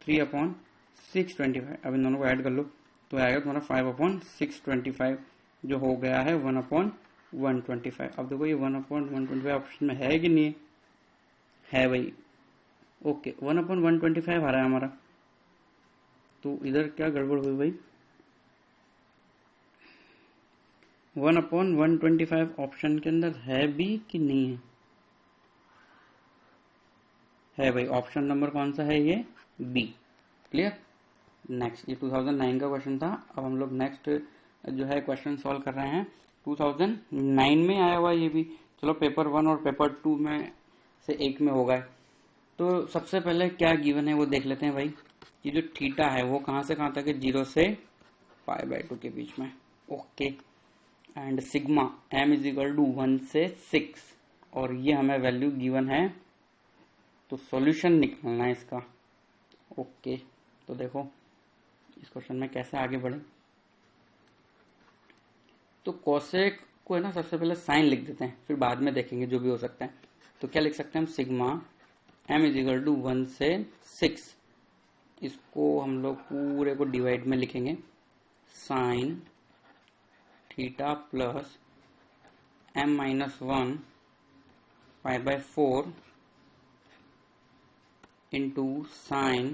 3/625। अब इन दोनों को ऐड कर लो तो आएगा तुम्हारा 5/625 जो हो गया है 1/125। अब देखो ये 1/125 ऑप्शन में है कि नहीं है भाई, ओके 1/125 आ रहा है हमारा। तो इधर क्या गड़बड़ हुई भाई, 1/125 ऑप्शन के अंदर है भी कि नहीं है भाई। ऑप्शन नंबर कौन सा है, ये बी। क्लियर। नेक्स्ट, ये 2009 का क्वेश्चन था। अब हम लोग नेक्स्ट जो है क्वेश्चन सॉल्व कर रहे हैं 2009 में आया हुआ ये भी। चलो पेपर 1 और पेपर 2 में से एक में होगा। तो सबसे पहले क्या गिवन है वो देख लेते हैं भाई। ये जो थीटा है वो कहां से कहां तक है, 0 से π/2 के बीच में। Okay. And sigma m is equal to 1 से 6 और ये हमें वैल्यू गिवन है, तो सॉल्यूशन निकालना है इसका। ओके। तो देखो इस क्वेश्चन में कैसे आगे बढ़े। तो कोसेक को है ना सबसे पहले साइन लिख देते हैं, फिर बाद में देखेंगे जो भी हो सकता है। तो क्या लिख सकते हैं हम, sigma m is equal to 1 से 6, इसको हम लोग पूरे को डिवाइड में लिखेंगे, sine theta plus m-1 π/4 into sine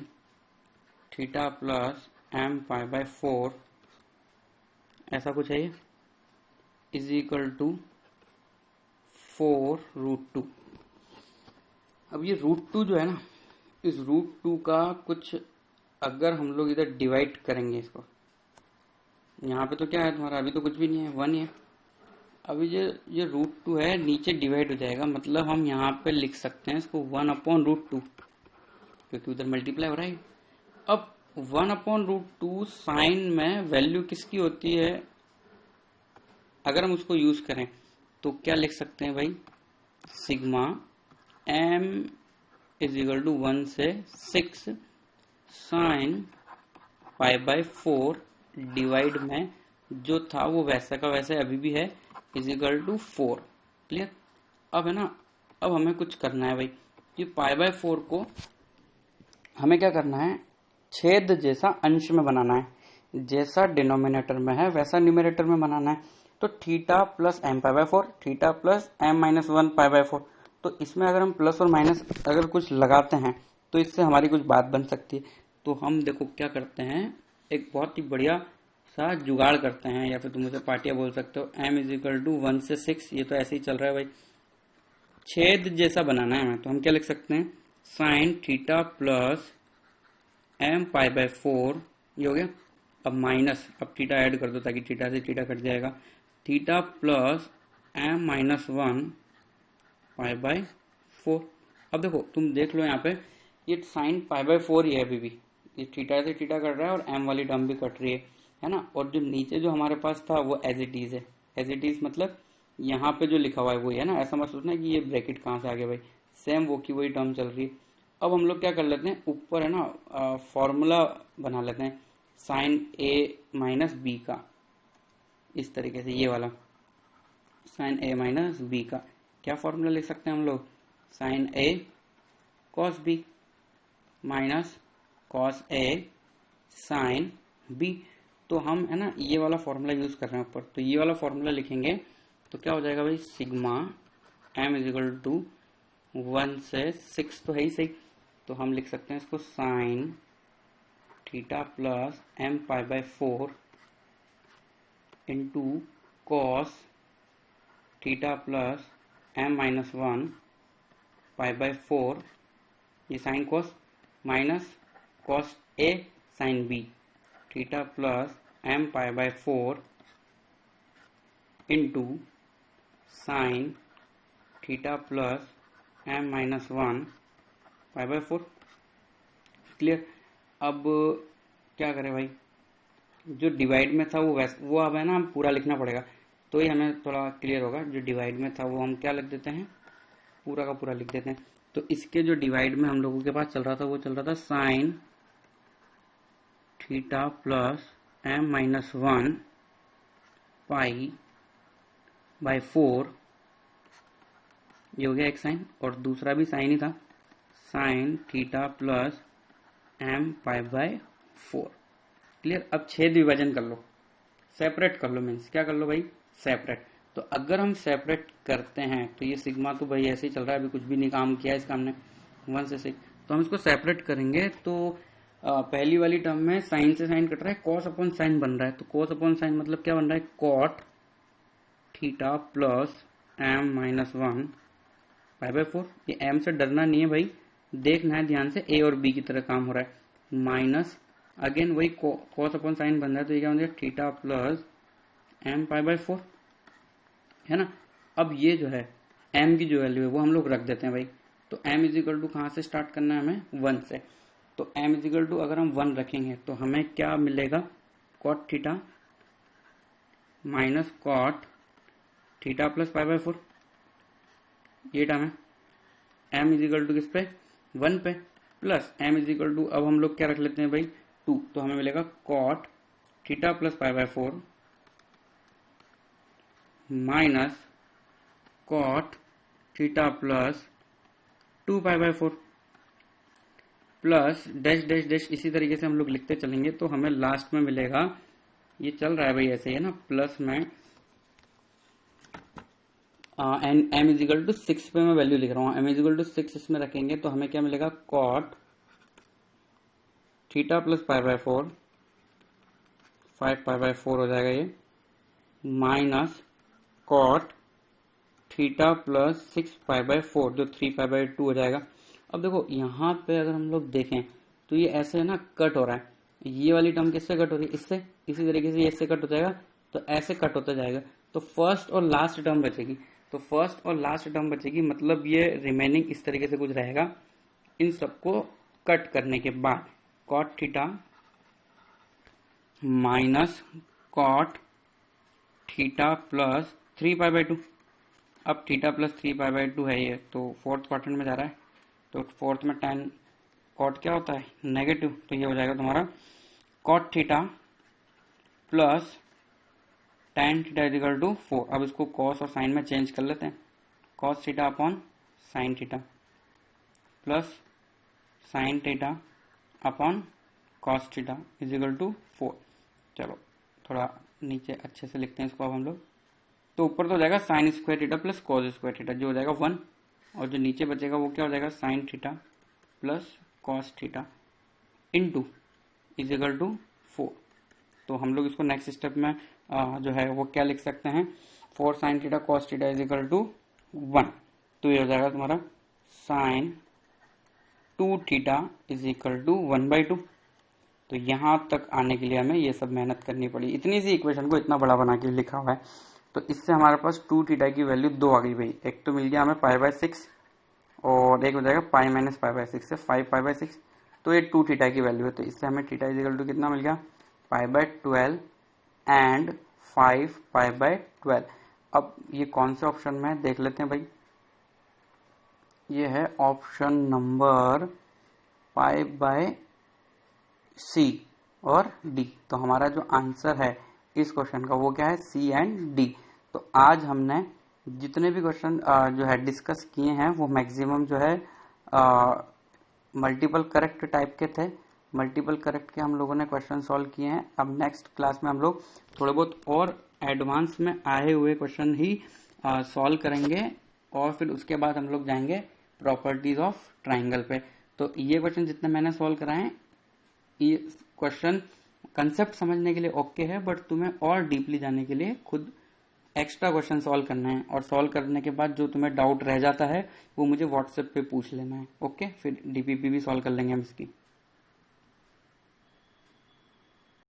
theta plus m π/4 ऐसा कुछ है ये, इज इक्वल टू 4√2। अब ये √2 जो है ना, इस √2 का कुछ अगर हम लोग इधर डिवाइड करेंगे इसको, यहाँ पे तो क्या है तुम्हारा, अभी तो कुछ भी नहीं है, 1 ही है। अभी ये √2 है नीचे डिवाइड हो जाएगा, मतलब हम यहाँ पे लिख सकते हैं इसको 1/√2 क्योंकि उधर मल्टीप्लाई हो रहा है। अब 1/√2 साइन में वैल्यू किसकी होती है, अगर हम उसको यूज करें तो क्या लिख सकते हैं भाई, sigma m is equal to 1 से 6 साइन π/4 डिवाइड में जो था वो वैसा का वैसे अभी भी है, इज इक्वल टू 4। क्लियर। अब है ना, अब हमें कुछ करना है भाई, ये π/4 को हमें क्या करना है, छेद जैसा अंश में बनाना है, जैसा डिनोमिनेटर में है वैसा न्यूमरेटर में बनाना है। तो theta plus m π/4, theta plus m-1 π/4। तो इसमें अगर हम प्लस और माइनस अगर कुछ लगाते हैं तो इससे हमारी कुछ बात बन सकती है। तो हम देखो क्या करते हैं, एक बहुत ही बढ़िया सा जुगाड़ करते हैं, या फिर तुम उसे पार्टियां बोल सकते हो। m इज इक्वल टू 1 से 6, ये तो ऐसे ही चल रहा है भाई, छेद जैसा बनाना है हमें। तो हम क्या लिख सकते हैं, साइन थीटा प्लस m π/4, ये हो गया। अब माइनस, अब थीटा ऐड कर दो ताकि थीटा से थीटा कट जाएगा, थीटा प्लस m-1 π/4। अब देखो तुम देख लो यहाँ पे ये साइन π/4 ही है अभी भी, ये थीटा से थीटा कट रहा है और m वाली टर्म भी कट रही है ना। और जो नीचे जो हमारे पास था वो एज इट इज है, एज इट इज मतलब यहाँ पे जो लिखा हुआ है वही है ना, ऐसा मत सोचना कि ये ब्रैकेट कहाँ से आ गया भाई, सेम वो की वही टर्म चल रही है। अब हम लोग क्या कर लेते हैं, ऊपर है ना फॉर्मूला बना लेते हैं साइन a माइनस बी का, इस तरीके से ये वाला साइन a माइनस बी का क्या फॉर्मूला लिख सकते हैं हम लोग, sine a cos b minus cos a sine b। तो हम है ना ये वाला फॉर्मूला यूज कर रहे हैं ऊपर, तो ये वाला फॉर्मूला लिखेंगे तो क्या हो जाएगा भाई, sigma m is equal to 1 से 6 तो है ही सही, तो हम लिख सकते हैं इसको sine theta plus m π/4 into cos theta plus m minus 1 π/4, ये sine cos minus cos a sine b theta plus m π/4 into sine theta plus m minus 1 π/4। Clear. अब क्या करें भाई, जो डिवाइड में था वो अब है ना पूरा लिखना पड़ेगा, तो ही हमें थोड़ा क्लियर होगा। जो डिवाइड में था वो हम क्या लिख देते हैं, पूरा का पूरा लिख देते हैं। तो इसके जो डिवाइड में हम लोगों के पास चल रहा था वो चल रहा था sine theta plus m minus 1 π/4, ये हो गया एक साइन, और दूसरा भी साइन ही था, sine theta plus m π/4। Clear. अब छेद विभाजन कर लो, सेपरेट कर लो, मीन्स क्या कर लो भाई, सेपरेट। तो अगर हम सेपरेट करते हैं तो ये सिग्मा तो भाई ऐसे ही चल रहा है, अभी कुछ भी नहीं काम किया इसका हमने 1 से 6, तो हम इसको सेपरेट करेंगे तो पहली वाली टर्म में साइन से साइन कट रहा है, कॉस अपॉन साइन बन रहा है, तो कॉस अपॉन साइन मतलब क्या बन रहा है, cot theta plus m minus 1 π/4। ये m से डरना नहीं है भाई, देखना है ध्यान से, a और b की तरह काम हो रहा है, माइनस अगेन वही कॉस अपॉन साइन बन रहा है, तो ये क्या बन जाएगा, थीटा प्लस m π/4 है ना। अब ये जो है m की जो वैल्यू है वो हम लोग रख देते हैं भाई, तो m इज इक्वल टू कहाँ से स्टार्ट करना है हमें, 1 से, तो m इज इक्वल टू अगर हम 1 रखेंगे तो हमें क्या मिलेगा, cot theta minus cot theta plus π/4, ये टर्म है। m इज इक्वल टू किस पे, 1 पे, plus m is equal to अब हम लोग क्या रख लेते हैं भाई, 2, तो हमें मिलेगा cot theta plus π/4 minus cot theta plus 2 π/4 plus dash dash dash, इसी तरीके से हम लोग लिखते चलेंगे तो हमें लास्ट में मिलेगा, ये चल रहा है भाई ऐसे ही है ना, प्लस में m इज इक्वल टू 6 पे मैं वैल्यू लिख रहा हूँ, m इज इक्वल टू 6 इसमें रखेंगे तो हमें क्या मिलेगा, कॉट थीटा प्लस π/4 5 π/4 हो जाएगा ये, माइनस कॉट थीटा प्लस 6 π/4 जो 3 π/2 हो जाएगा। अब देखो यहाँ पे अगर हम लोग देखें तो ये ऐसे है ना कट हो रहा है, ये वाली टर्म किससे कट हो रही है, इससे, इसी तरीके से ये इससे कट हो जाएगा, तो ऐसे कट होता जाएगा, तो फर्स्ट और लास्ट टर्म बचेगी, तो फर्स्ट और लास्ट टर्म बचेगी, मतलब ये रिमेनिंग इस तरीके से कुछ रहेगा। इन सबको कट करने के बाद cot theta minus cot theta plus 3 π/2, अब थीटा प्लस 3 π/2 है ये, तो फोर्थ क्वाड्रेंट में जा रहा है, तो फोर्थ में tan कॉट क्या होता है, नेगेटिव, तो ये हो जाएगा तुम्हारा cot theta plus tan theta is equal to 4। अब इसको कॉस और साइन में चेंज कर लेते हैं, cos theta upon sine theta plus sine theta upon cos theta is equal to 4। चलो थोड़ा नीचे अच्छे से लिखते हैं इसको अब हम लोग, तो ऊपर तो हो जाएगा sine square theta plus cos square theta जो हो जाएगा 1, और जो नीचे बचेगा वो क्या हो जाएगा, sine theta plus cos theta into is equal to 4। तो हम लोग इसको नेक्स्ट स्टेप में जो है वो क्या लिख सकते हैं, 4 sine theta cos theta is equal to 1, तो ये हो जाएगा तुम्हारा sine 2 theta is equal to 1/2। तो यहाँ तक आने के लिए हमें ये सब मेहनत करनी पड़ी, इतनी सी इक्वेशन को इतना बड़ा बना के लिखा हुआ है। तो इससे हमारे पास 2 थीटा की वैल्यू 2 आ गई भाई, एक तो मिल गया हमें π/6 और एक हो जाएगा पाई माइनस पाई बाय 6 से 5 पाई बाय 6, तो ये 2 थीटा की वैल्यू है, तो इससे हमें थीटा इज इक्वल टू कितना मिल गया, pi by 12 and 5 pi by 12। अब ये कौन से ऑप्शन में है देख लेते हैं भाई, ये है ऑप्शन नंबर पाई बाय सी और डी। तो हमारा जो आंसर है इस क्वेश्चन का वो क्या है, सी एंड डी। तो आज हमने जितने भी क्वेश्चन जो है डिस्कस किए हैं वो मैक्सिमम जो है मल्टीपल करेक्ट टाइप के थे। मल्टीपल करेक्ट के हम लोगों ने क्वेश्चन सॉल्व किए हैं। अब नेक्स्ट क्लास में हम लोग थोड़े बहुत और एडवांस में आए हुए क्वेश्चन ही सॉल्व करेंगे, और फिर उसके बाद हम लोग जाएंगे प्रॉपर्टीज ऑफ ट्राइंगल पे। तो ये क्वेश्चन जितने मैंने सॉल्व कराए हैं, ये क्वेश्चन कंसेप्ट समझने के लिए ओके है, बट तुम्हें और डीपली जाने के लिए खुद एक्स्ट्रा क्वेश्चन सॉल्व करना है, और सॉल्व करने के बाद जो तुम्हें डाउट रह जाता है वो मुझे व्हाट्सएप पे पूछ लेना है। ओके, फिर डीपीपी भी सॉल्व कर लेंगे हम इसकी।